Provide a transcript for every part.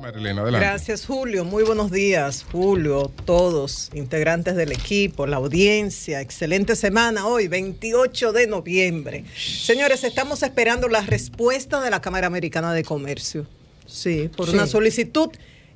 Marilena, adelante. Gracias, Julio. Muy buenos días, Julio, todos, integrantes del equipo, la audiencia. Excelente semana hoy, 28 de noviembre. Señores, estamos esperando la respuesta de la Cámara Americana de Comercio. Sí, por una solicitud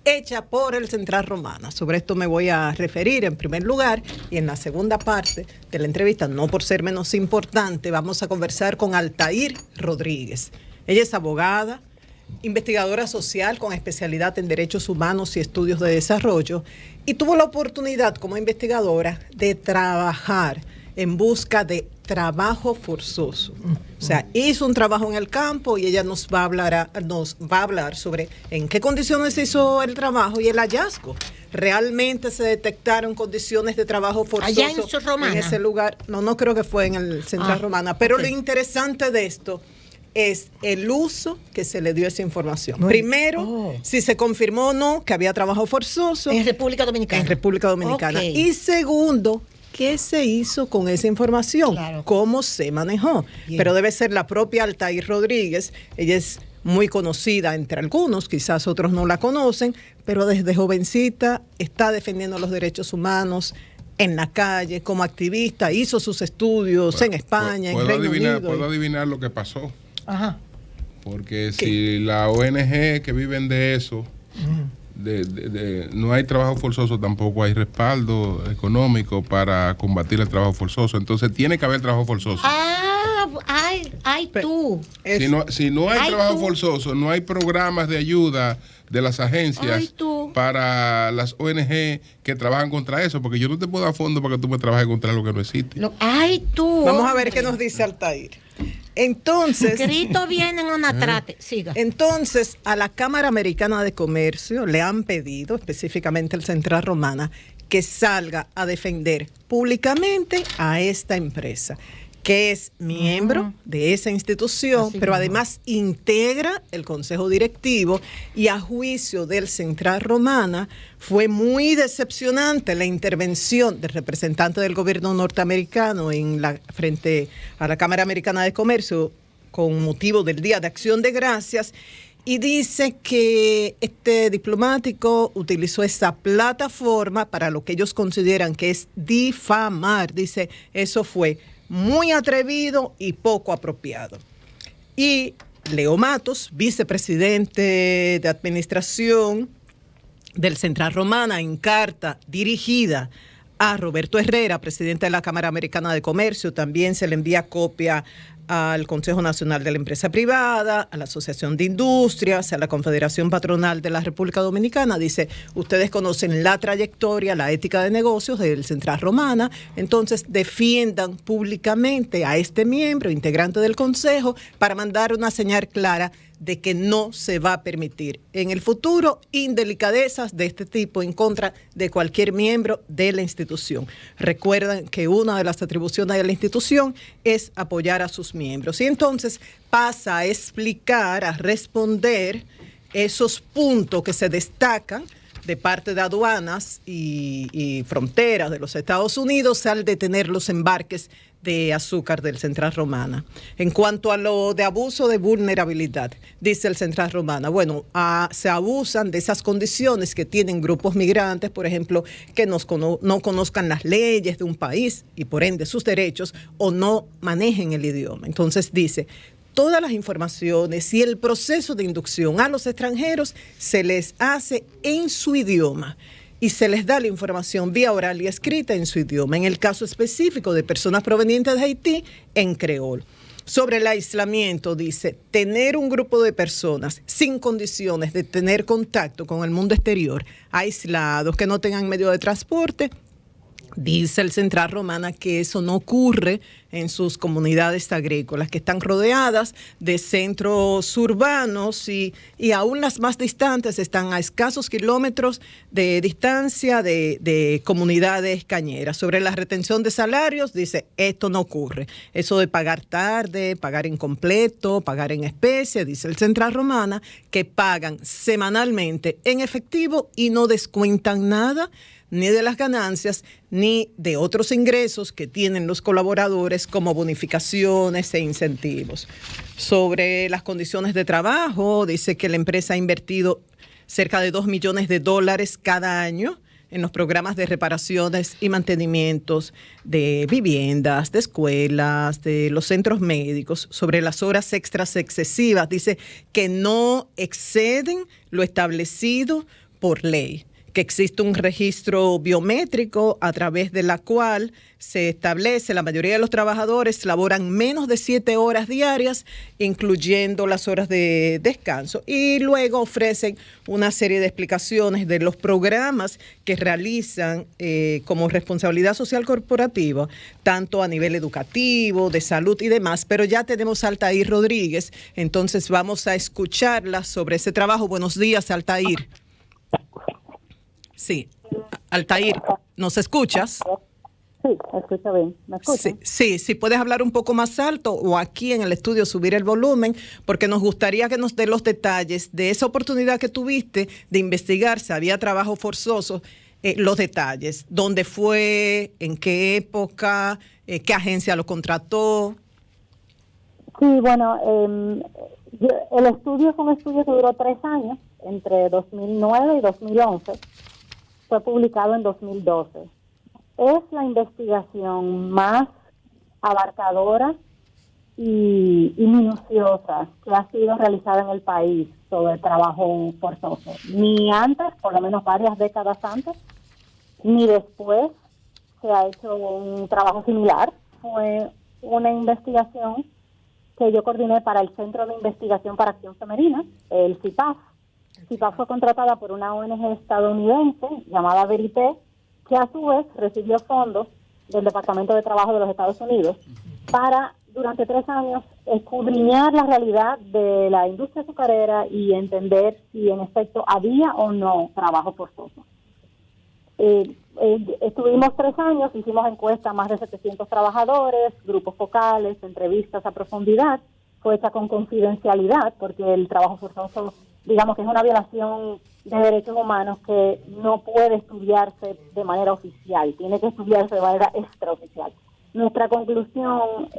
hecha por el Central Romana. Sobre esto me voy a referir en primer lugar, y en la segunda parte de la entrevista, no por ser menos importante, vamos a conversar con Altair Rodríguez. Ella es abogada, investigadora social con especialidad en derechos humanos y estudios de desarrollo, y tuvo la oportunidad como investigadora de trabajar en busca de trabajo forzoso. O sea, hizo un trabajo en el campo y ella nos va a hablar sobre en qué condiciones se hizo el trabajo y el hallazgo. ¿Realmente se detectaron condiciones de trabajo forzoso allá en Romana, en ese lugar? No creo que fue en el Central Romana, pero lo interesante de esto es el uso que se le dio a esa información. Primero, si se confirmó o no que había trabajo forzoso en República Dominicana. En República Dominicana. Y segundo, ¿qué se hizo con esa información? Claro. ¿Cómo se manejó? Bien. Pero debe ser la propia Altair Rodríguez. Ella es muy conocida entre algunos, quizás otros no la conocen, pero desde jovencita está defendiendo los derechos humanos en la calle, como activista, hizo sus estudios en España, en Reino Unido. ¿Puedo adivinar lo que pasó? Ajá. Porque si la ONG que viven de eso, no hay trabajo forzoso, tampoco hay respaldo económico para combatir el trabajo forzoso. Entonces tiene que haber trabajo forzoso. Ay, tú. Si no hay trabajo forzoso, no hay programas de ayuda de las agencias para las ONG que trabajan contra eso, porque yo no te puedo dar fondo para que tú me trabajes contra algo que no existe. Vamos a ver qué nos dice Altair. Entonces, grito viene en una trate. Siga. Entonces, a la Cámara Americana de Comercio le han pedido, específicamente el Central Romana, que salga a defender públicamente a esta empresa, que es miembro de esa institución, pero además integra el consejo directivo, y a juicio del Central Romana fue muy decepcionante la intervención del representante del gobierno norteamericano frente a la Cámara Americana de Comercio con motivo del Día de Acción de Gracias, y dice que este diplomático utilizó esa plataforma para lo que ellos consideran que es difamar. Dice, eso fue muy atrevido y poco apropiado. Y Leo Matos, vicepresidente de administración del Central Romana, en carta dirigida a Roberto Herrera, presidente de la Cámara Americana de Comercio, también se le envía copia al Consejo Nacional de la Empresa Privada, a la Asociación de Industrias, a la Confederación Patronal de la República Dominicana. Dice, ustedes conocen la trayectoria, la ética de negocios del Central Romana, entonces defiendan públicamente a este miembro, integrante del Consejo, para mandar una señal clara de que no se va a permitir en el futuro indelicadezas de este tipo en contra de cualquier miembro de la institución. Recuerdan que una de las atribuciones de la institución es apoyar a sus miembros. Y entonces pasa a explicar, a responder esos puntos que se destacan de parte de aduanas y fronteras de los Estados Unidos al detener los embarques de azúcar del Central Romana. En cuanto a lo de abuso de vulnerabilidad, dice el Central Romana, bueno, se abusan de esas condiciones que tienen grupos migrantes, por ejemplo, que no conozcan las leyes de un país y por ende sus derechos, o no manejen el idioma. Entonces dice, todas las informaciones y el proceso de inducción a los extranjeros se les hace en su idioma y se les da la información vía oral y escrita en su idioma. En el caso específico de personas provenientes de Haití, en creol. Sobre el aislamiento, dice, tener un grupo de personas sin condiciones de tener contacto con el mundo exterior, aislados, que no tengan medio de transporte. Dice el Central Romana que eso no ocurre en sus comunidades agrícolas, que están rodeadas de centros urbanos y aún las más distantes están a escasos kilómetros de distancia de comunidades cañeras. Sobre la retención de salarios, dice, esto no ocurre. Eso de pagar tarde, pagar incompleto, pagar en especie, dice el Central Romana, que pagan semanalmente en efectivo y no descuentan nada, ni de las ganancias, ni de otros ingresos que tienen los colaboradores como bonificaciones e incentivos. Sobre las condiciones de trabajo, dice que la empresa ha invertido cerca de $2 millones cada año en los programas de reparaciones y mantenimientos de viviendas, de escuelas, de los centros médicos, sobre las horas extras excesivas. Dice que no exceden lo establecido por ley, que existe un registro biométrico a través de la cual se establece la mayoría de los trabajadores laboran menos de 7 horas diarias, incluyendo las horas de descanso. Y luego ofrecen una serie de explicaciones de los programas que realizan como responsabilidad social corporativa, tanto a nivel educativo, de salud y demás. Pero ya tenemos a Altair Rodríguez, entonces vamos a escucharla sobre ese trabajo. Buenos días, Altair. Sí, Altair, ¿nos escuchas? Sí, escucho bien. ¿Me escuchan? Sí, puedes hablar un poco más alto o aquí en el estudio subir el volumen, porque nos gustaría que nos dé los detalles de esa oportunidad que tuviste de investigar si había trabajo forzoso, los detalles, dónde fue, en qué época, qué agencia lo contrató. Sí, bueno, el estudio fue un estudio que duró 3 años, entre 2009 y 2011. Fue publicado en 2012. Es la investigación más abarcadora y minuciosa que ha sido realizada en el país sobre trabajo forzoso. Ni antes, por lo menos varias décadas antes, ni después se ha hecho un trabajo similar. Fue una investigación que yo coordiné para el Centro de Investigación para Acción Femenina, el CIPAF. CIPAF fue contratada por una ONG estadounidense llamada Verité, que a su vez recibió fondos del Departamento de Trabajo de los Estados Unidos para, durante 3 años, escudriñar la realidad de la industria azucarera y entender si en efecto había o no trabajo forzoso. Estuvimos 3 años, hicimos encuestas a más de 700 trabajadores, grupos focales, entrevistas a profundidad. Fue hecha con confidencialidad porque el trabajo forzoso, digamos que es una violación de derechos humanos que no puede estudiarse de manera oficial, tiene que estudiarse de manera extraoficial. Nuestra conclusión,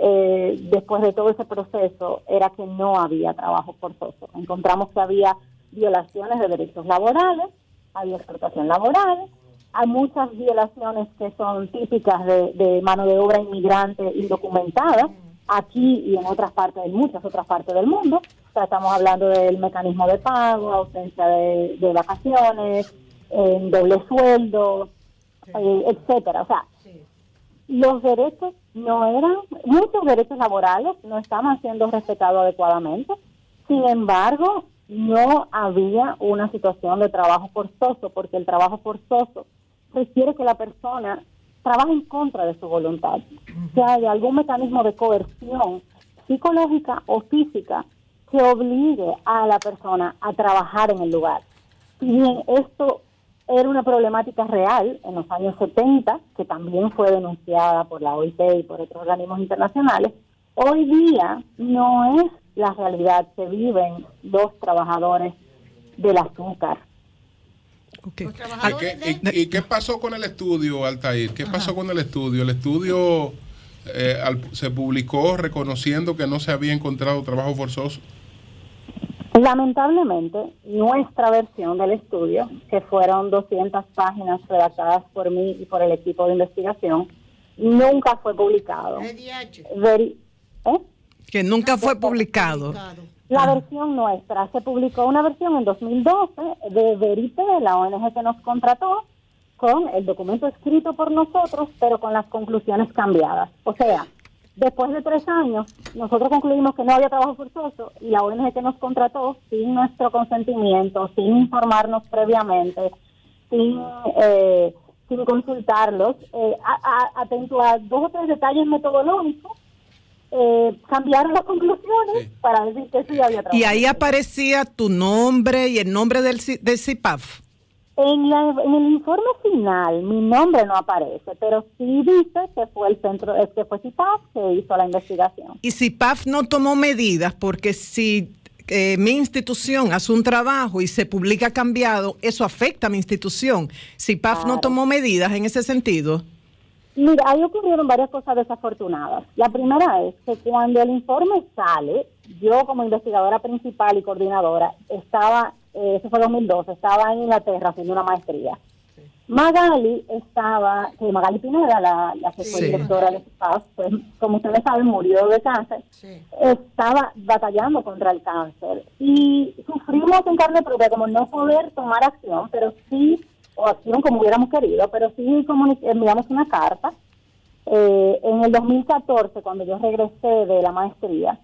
después de todo ese proceso, era que no había trabajo forzoso. Encontramos que había violaciones de derechos laborales, había explotación laboral, hay muchas violaciones que son típicas de mano de obra inmigrante indocumentada, aquí y en otras partes, en muchas otras partes del mundo. O sea, estamos hablando del mecanismo de pago, ausencia de vacaciones, doble sueldo, etcétera. O sea, los derechos muchos derechos laborales no estaban siendo respetados adecuadamente. Sin embargo, no había una situación de trabajo forzoso, porque el trabajo forzoso requiere que la persona trabaja en contra de su voluntad, que haya algún mecanismo de coerción psicológica o física que obligue a la persona a trabajar en el lugar. Si bien esto era una problemática real en los años 70, que también fue denunciada por la OIT y por otros organismos internacionales, hoy día no es la realidad que viven los trabajadores del azúcar. Okay. ¿Y qué pasó con el estudio, Altair? ¿Qué pasó con el estudio? El estudio se publicó reconociendo que no se había encontrado trabajo forzoso. Lamentablemente, nuestra versión del estudio, que fueron 200 páginas redactadas por mí y por el equipo de investigación, nunca fue publicado. Que nunca fue publicado. La versión nuestra, se publicó una versión en 2012 de Verité, la ONG que nos contrató, con el documento escrito por nosotros, pero con las conclusiones cambiadas. O sea, después de 3 años, nosotros concluimos que no había trabajo forzoso y la ONG que nos contrató, sin nuestro consentimiento, sin informarnos previamente, sin consultarlos, atento a 2 o 3 detalles metodológicos, cambiaron las conclusiones para decir que sí había trabajo. Y ahí aparecía tu nombre y el nombre del CIPAF. En el informe final mi nombre no aparece, pero sí dice que fue el centro, que fue CIPAF que hizo la investigación. Y CIPAF no tomó medidas, porque si mi institución hace un trabajo y se publica cambiado, eso afecta a mi institución. CIPAF no tomó medidas en ese sentido. Mira, ahí ocurrieron varias cosas desafortunadas. La primera es que cuando el informe sale, yo como investigadora principal y coordinadora estaba eso fue 2012, estaba en Inglaterra haciendo una maestría. Magali Pineda, la que fue directora de SUPAS, pues como ustedes saben, murió de cáncer, estaba batallando contra el cáncer y sufrimos en carne propia como no poder tomar acción, pero sí, o acción como hubiéramos querido, pero sí enviamos una carta en el 2014, cuando yo regresé de la maestría,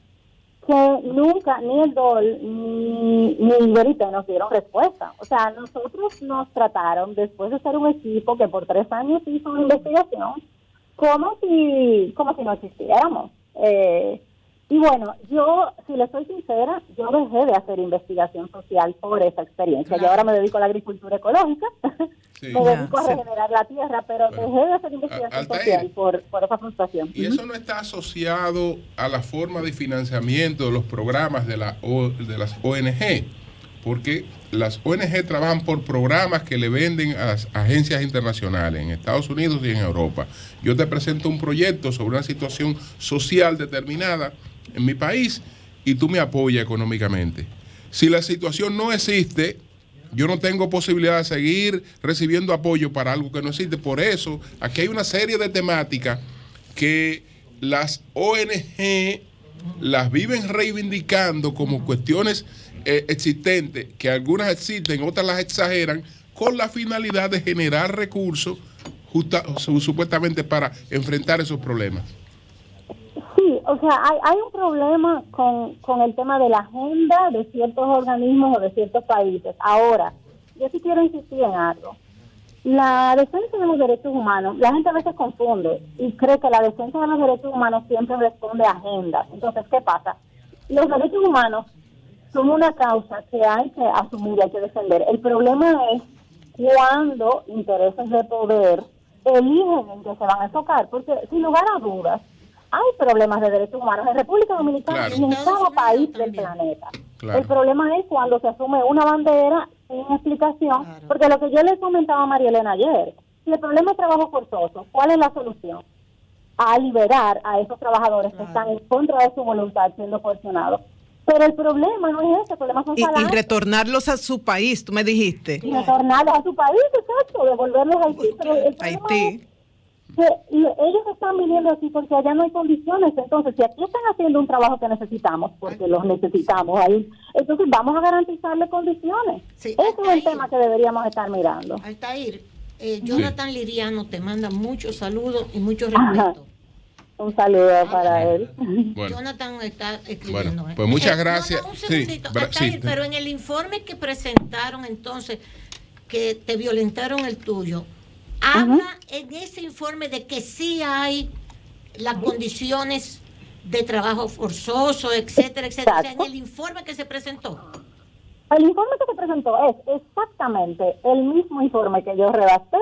que nunca ni el DOL ni Verité nos dieron respuesta. O sea, nosotros nos trataron, después de ser un equipo que por 3 años hizo una investigación, como si no existiéramos. Y bueno, yo, si les soy sincera, yo dejé de hacer investigación social por esa experiencia. Yo ahora me dedico a la agricultura ecológica, me dedico a regenerar la tierra, pero dejé de hacer investigación social por esa frustración. ¿Y eso no está asociado a la forma de financiamiento de los programas de las ONG? Porque las ONG trabajan por programas que le venden a las agencias internacionales en Estados Unidos y en Europa. Yo te presento un proyecto sobre una situación social determinada en mi país y tú me apoyas económicamente. Si la situación no existe, yo no tengo posibilidad de seguir recibiendo apoyo para algo que no existe. Por eso, aquí hay una serie de temáticas que las ONG las viven reivindicando como cuestiones existentes, que algunas existen, otras las exageran, con la finalidad de generar recursos supuestamente para enfrentar esos problemas. Sí, o sea, hay un problema con el tema de la agenda de ciertos organismos o de ciertos países. Ahora, yo sí quiero insistir en algo. La defensa de los derechos humanos, la gente a veces confunde y cree que la defensa de los derechos humanos siempre responde a agendas. Entonces, ¿qué pasa? Los derechos humanos son una causa que hay que asumir y hay que defender. El problema es cuando intereses de poder eligen en qué se van a enfocar, porque sin lugar a dudas, hay problemas de derechos humanos en República Dominicana y en cada país del planeta. Claro. El problema es cuando se asume una bandera sin explicación, porque lo que yo le comentaba a María Elena ayer, si el problema es trabajo forzoso, ¿cuál es la solución? A liberar a esos trabajadores que están en contra de su voluntad siendo coercionados. Pero el problema no es ese, el problema son salarios. Y retornarlos a su país, tú me dijiste. Y retornarlos a su país, exacto, devolverlos a Haití. Pero el Haití. Que ellos están viniendo aquí porque allá no hay condiciones. Entonces, si aquí están haciendo un trabajo que necesitamos, porque los necesitamos ahí, entonces vamos a garantizarle condiciones. Sí, ese es el tema que deberíamos estar mirando. Altair, Jonathan Liriano te manda muchos saludos y mucho respeto. Un saludo para él. Bueno. Jonathan está escribiendo. Bueno, pues muchas gracias. Un segundito, Altair, pero en el informe que presentaron entonces, que te violentaron el tuyo, habla en ese informe de que sí hay las condiciones de trabajo forzoso, etcétera, etcétera. O sea, en el informe que se presentó. El informe que se presentó es exactamente el mismo informe que yo redacté,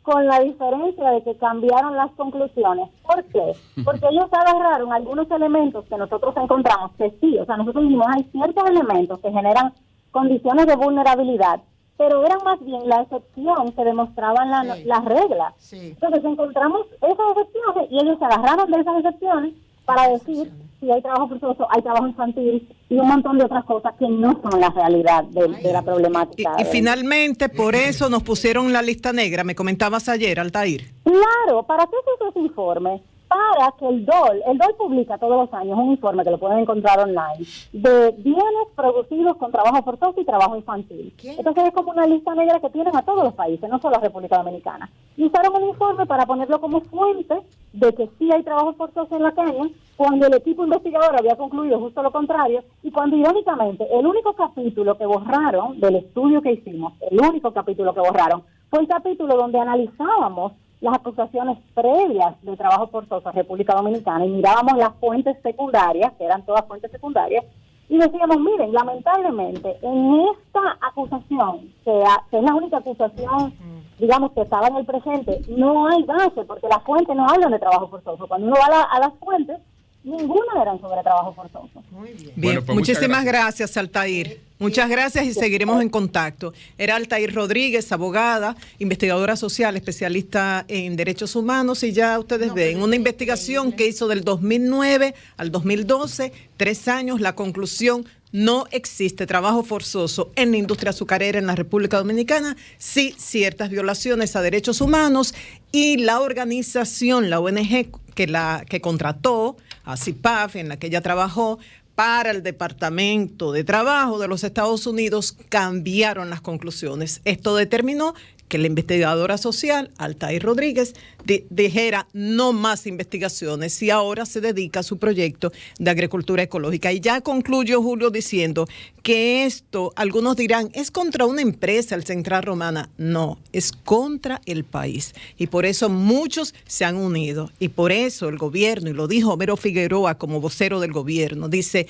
con la diferencia de que cambiaron las conclusiones. ¿Por qué? Porque ellos agarraron algunos elementos que nosotros encontramos que sí, o sea, nosotros dijimos, hay ciertos elementos que generan condiciones de vulnerabilidad, pero eran más bien la excepción que demostraban las reglas. Sí. Entonces encontramos esas excepciones y ellos se agarraron de esas excepciones para decir si hay trabajo forzoso, hay trabajo infantil y un montón de otras cosas que no son la realidad de la problemática. Y finalmente por eso nos pusieron la lista negra, me comentabas ayer, Altair. Claro, ¿para qué se hizo ese informe? Para que el DOL publica todos los años un informe que lo pueden encontrar online de bienes producidos con trabajo forzoso y trabajo infantil. ¿Qué? Entonces es como una lista negra que tienen a todos los países, no solo a República Dominicana. Y usaron el informe para ponerlo como fuente de que sí hay trabajo forzoso en la caña, cuando el equipo investigador había concluido justo lo contrario, y cuando irónicamente el único capítulo que borraron del estudio que hicimos, el único capítulo que borraron, fue el capítulo donde analizábamos las acusaciones previas de trabajo forzoso a República Dominicana y mirábamos las fuentes secundarias, que eran todas fuentes secundarias, y decíamos, miren, lamentablemente, en esta acusación, que es la única acusación, digamos, que estaba en el presente, no hay base, porque las fuentes no hablan de trabajo forzoso. Cuando uno va a las fuentes, ninguna eran sobre trabajo forzoso. Muy bien. Bien, Bueno, pues muchísimas gracias, Altair. Muchas gracias y seguiremos en contacto. Era Altair Rodríguez, abogada, investigadora social, especialista en derechos humanos, y ya ustedes ven una investigación que hizo del 2009 al 2012, 3 años, la conclusión: no existe trabajo forzoso en la industria azucarera en la República Dominicana, sí ciertas violaciones a derechos humanos, y la organización, la ONG que contrató a CIPAF, en la que ella trabajó, para el Departamento de Trabajo de los Estados Unidos, cambiaron las conclusiones. Esto determinó que la investigadora social, Altair Rodríguez, dijera no más investigaciones, y ahora se dedica a su proyecto de agricultura ecológica. Y ya concluyo, Julio, diciendo que esto, algunos dirán, es contra una empresa, el Central Romana. No, es contra el país. Y por eso muchos se han unido. Y por eso el gobierno, y lo dijo Homero Figueroa como vocero del gobierno, dice: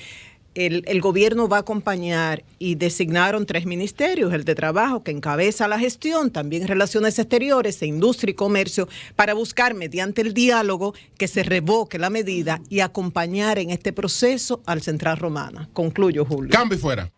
el gobierno va a acompañar, y designaron 3 ministerios: el de Trabajo, que encabeza la gestión, también Relaciones Exteriores e Industria y Comercio, para buscar mediante el diálogo que se revoque la medida y acompañar en este proceso al Central Romana. Concluyo, Julio. Cambio y fuera.